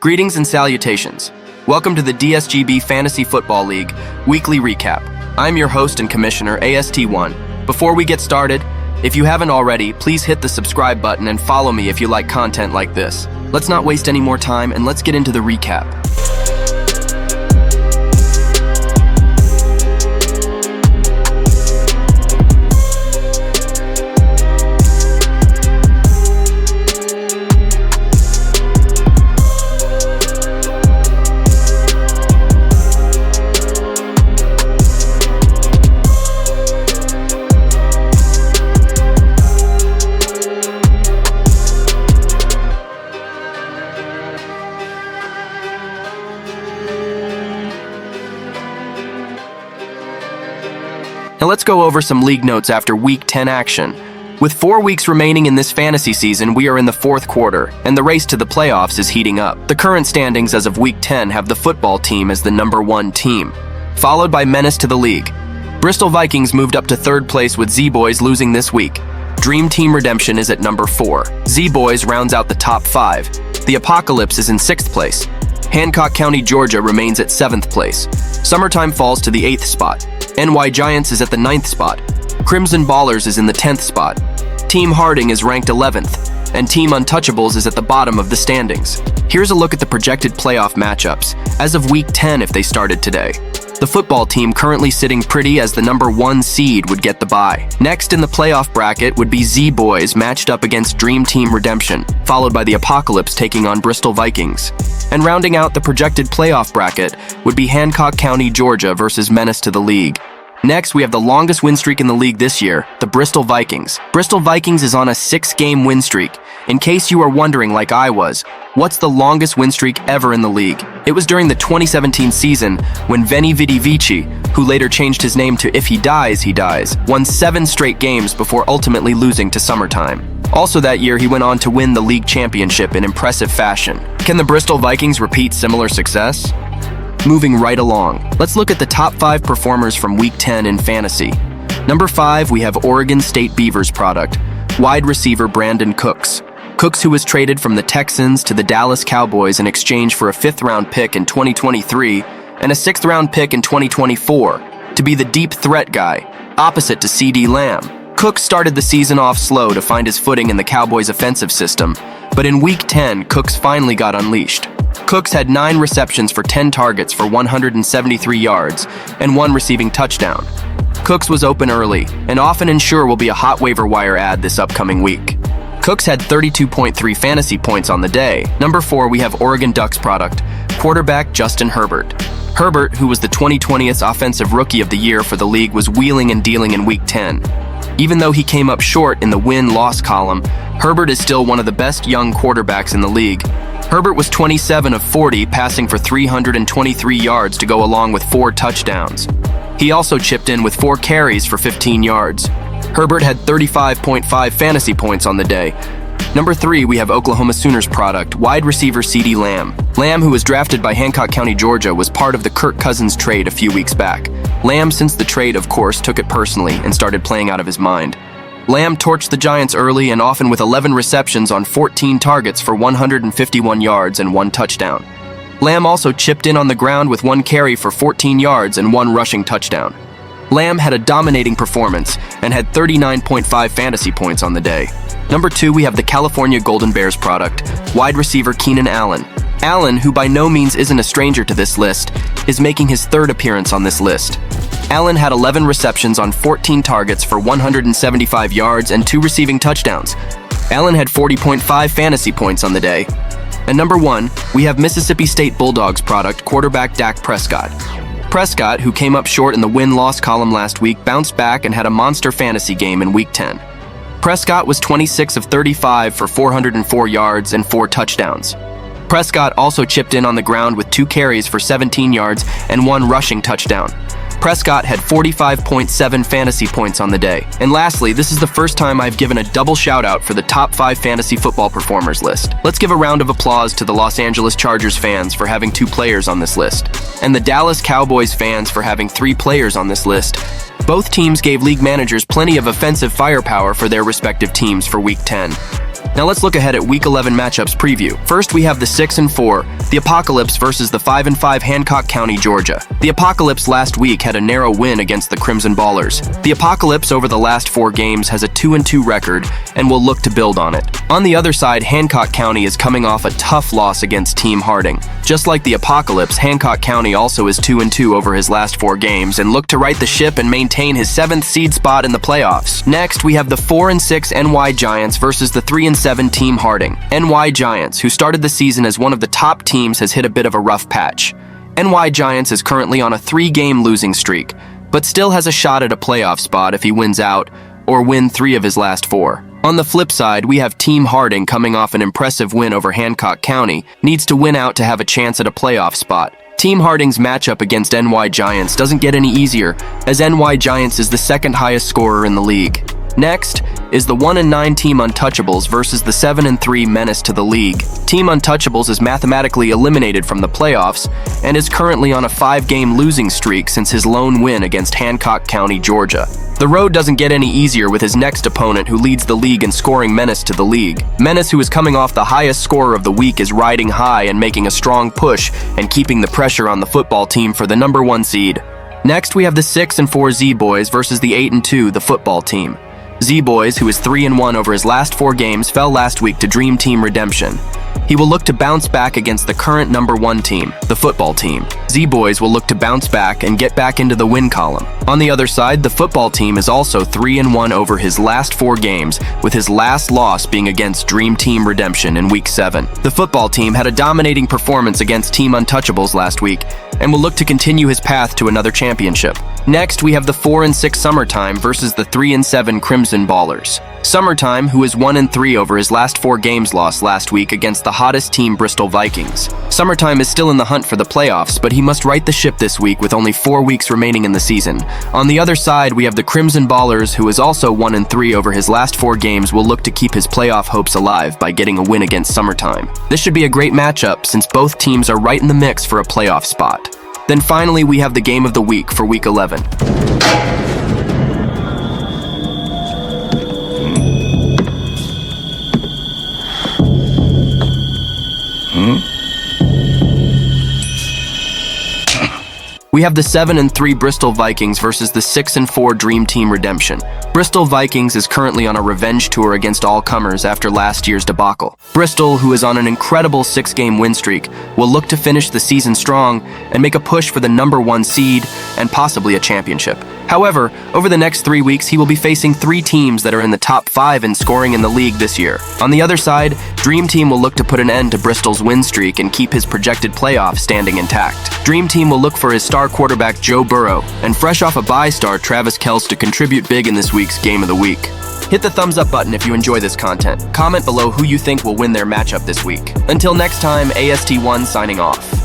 Greetings and salutations. Welcome to the Dsgb Fantasy Football League Weekly Recap. I'm your host and commissioner, AST1. Before we get started, if you haven't already, please hit the subscribe button and follow me if you like content like this. Let's not waste any more time and let's get into the recap. Now let's go over some league notes after Week 10 action. With 4 weeks remaining in this fantasy season, we are in the fourth quarter, and the race to the playoffs is heating up. The current standings as of Week 10 have the football team as the #1 team, followed by menace to the league. Bristol Vikings moved up to 3rd place with Z-Boys losing this week. Dream Team Redemption is at number 4. Z-Boys rounds out the top 5. The Apocalypse is in 6th place. Hancock County, Georgia remains at 7th place. Summertime falls to the 8th spot. NY Giants is at the 9th spot. Crimson Ballers is in the 10th spot. Team Harding is ranked 11th, and Team Untouchables is at the bottom of the standings. Here's a look at the projected playoff matchups as of Week 10 if they started today. The football team currently sitting pretty as the #1 seed would get the bye. Next in the playoff bracket would be Z-Boys matched up against Dream Team Redemption, followed by the Apocalypse taking on Bristol Vikings. And rounding out the projected playoff bracket would be Hancock County, Georgia versus Menace to the League. Next, we have the longest win streak in the league this year, the Bristol Vikings. Bristol Vikings is on a 6-game win streak. In case you are wondering like I was, what's the longest win streak ever in the league? It was during the 2017 season when Veni Vidi Vici, who later changed his name to If He Dies, He Dies, won 7 straight games before ultimately losing to Summertime. Also that year, he went on to win the league championship in impressive fashion. Can the Bristol Vikings repeat similar success? Moving right along, let's look at the top 5 performers from Week 10 in fantasy. Number 5, we have Oregon State Beavers product, wide receiver Brandon Cooks. Cooks, who was traded from the Texans to the Dallas Cowboys in exchange for a 5th-round pick in 2023 and a 6th-round pick in 2024 to be the deep threat guy, opposite to CD Lamb. Cooks started the season off slow to find his footing in the Cowboys' offensive system, but in Week 10, Cooks finally got unleashed. Cooks had 9 receptions for 10 targets for 173 yards and 1 receiving touchdown. Cooks was open early and often ensure will be a hot waiver wire ad this upcoming week. Cooks had 32.3 fantasy points on the day. Number 4, we have Oregon Ducks product, quarterback Justin Herbert. Herbert, who was the 2020th Offensive Rookie of the Year for the league, was wheeling and dealing in Week 10. Even though he came up short in the win-loss column, Herbert is still one of the best young quarterbacks in the league. Herbert was 27 of 40, passing for 323 yards to go along with 4 touchdowns. He also chipped in with 4 carries for 15 yards. Herbert had 35.5 fantasy points on the day. Number 3, we have Oklahoma Sooners product, wide receiver CD Lamb. Lamb, who was drafted by Hancock County, Georgia, was part of the Kirk Cousins trade a few weeks back. Lamb, since the trade, of course, took it personally and started playing out of his mind. Lamb torched the Giants early and often with 11 receptions on 14 targets for 151 yards and 1 touchdown. Lamb also chipped in on the ground with 1 carry for 14 yards and 1 rushing touchdown. Lamb had a dominating performance and had 39.5 fantasy points on the day. Number 2, we have the California Golden Bears product, wide receiver Keenan Allen. Allen, who by no means isn't a stranger to this list, is making his 3rd appearance on this list. Allen had 11 receptions on 14 targets for 175 yards and 2 receiving touchdowns. Allen had 40.5 fantasy points on the day. And number 1, we have Mississippi State Bulldogs product, quarterback Dak Prescott. Prescott, who came up short in the win-loss column last week, bounced back and had a monster fantasy game in Week 10. Prescott was 26 of 35 for 404 yards and 4 touchdowns. Prescott also chipped in on the ground with 2 carries for 17 yards and 1 rushing touchdown. Prescott had 45.7 fantasy points on the day. And lastly, this is the first time I've given a double shout out for the top 5 fantasy football performers list. Let's give a round of applause to the Los Angeles Chargers fans for having 2 players on this list, and the Dallas Cowboys fans for having 3 players on this list. Both teams gave league managers plenty of offensive firepower for their respective teams for Week 10. Now let's look ahead at Week 11 matchups preview. First, we have the 6-4, the Apocalypse versus the 5-5 Hancock County, Georgia. The Apocalypse last week had a narrow win against the Crimson Ballers. The Apocalypse over the last 4 games has a 2-2 record and will look to build on it. On the other side, Hancock County is coming off a tough loss against Team Harding. Just like the Apocalypse, Hancock County also is 2-2 over his last 4 games and look to right the ship and maintain his 7th seed spot in the playoffs. Next, we have the 4-6 NY Giants versus the 3-7 Team Harding. NY Giants, who started the season as one of the top teams, has hit a bit of a rough patch. NY Giants is currently on a 3-game losing streak, but still has a shot at a playoff spot if he wins out or win 3 of his last 4. On the flip side, we have Team Harding coming off an impressive win over Hancock County, needs to win out to have a chance at a playoff spot. Team Harding's matchup against NY Giants doesn't get any easier, as NY Giants is the 2nd highest scorer in the league. Next is the 1-9 Team Untouchables versus the 7-3 Menace to the league. Team Untouchables is mathematically eliminated from the playoffs and is currently on a 5-game losing streak since his lone win against Hancock County, Georgia. The road doesn't get any easier with his next opponent, who leads the league in scoring, Menace to the league. Menace, who is coming off the highest scorer of the week, is riding high and making a strong push and keeping the pressure on the football team for the number 1 seed. Next, we have the 6-4 Z-Boys versus the 8-2 the football team. Z-Boys, who is 3-1 over his last 4 games, fell last week to Dream Team Redemption. He will look to bounce back against the current number 1 team, the football team. Z-Boys will look to bounce back and get back into the win column. On the other side, the football team is also 3-1 over his last 4 games, with his last loss being against Dream Team Redemption in Week 7. The football team had a dominating performance against Team Untouchables last week and will look to continue his path to another championship. Next, we have the 4-6 Summertime versus the 3-7 Crimson Ballers. Summertime, who is 1-3 over his last 4 games, lost last week against the hottest team, Bristol Vikings. Summertime is still in the hunt for the playoffs, but he must right the ship this week with only 4 weeks remaining in the season. On the other side, we have the Crimson Ballers, who is also 1-3 over his last 4 games, will look to keep his playoff hopes alive by getting a win against Summertime. This should be a great matchup since both teams are right in the mix for a playoff spot. Then finally, we have the game of the week for Week 11. We have the 7-3 Bristol Vikings versus the 6-4 Dream Team Redemption. Bristol Vikings is currently on a revenge tour against all comers after last year's debacle. Bristol, who is on an incredible 6-game win streak, will look to finish the season strong and make a push for the number 1 seed and possibly a championship. However, over the next 3 weeks, he will be facing 3 teams that are in the top 5 in scoring in the league this year. On the other side, Dream Team will look to put an end to Bristol's win streak and keep his projected playoff standing intact. Dream Team will look for his star quarterback Joe Burrow and fresh off a bye star Travis Kelce to contribute big in this week's Game of the Week. Hit the thumbs up button if you enjoy this content. Comment below who you think will win their matchup this week. Until next time, AST1 signing off.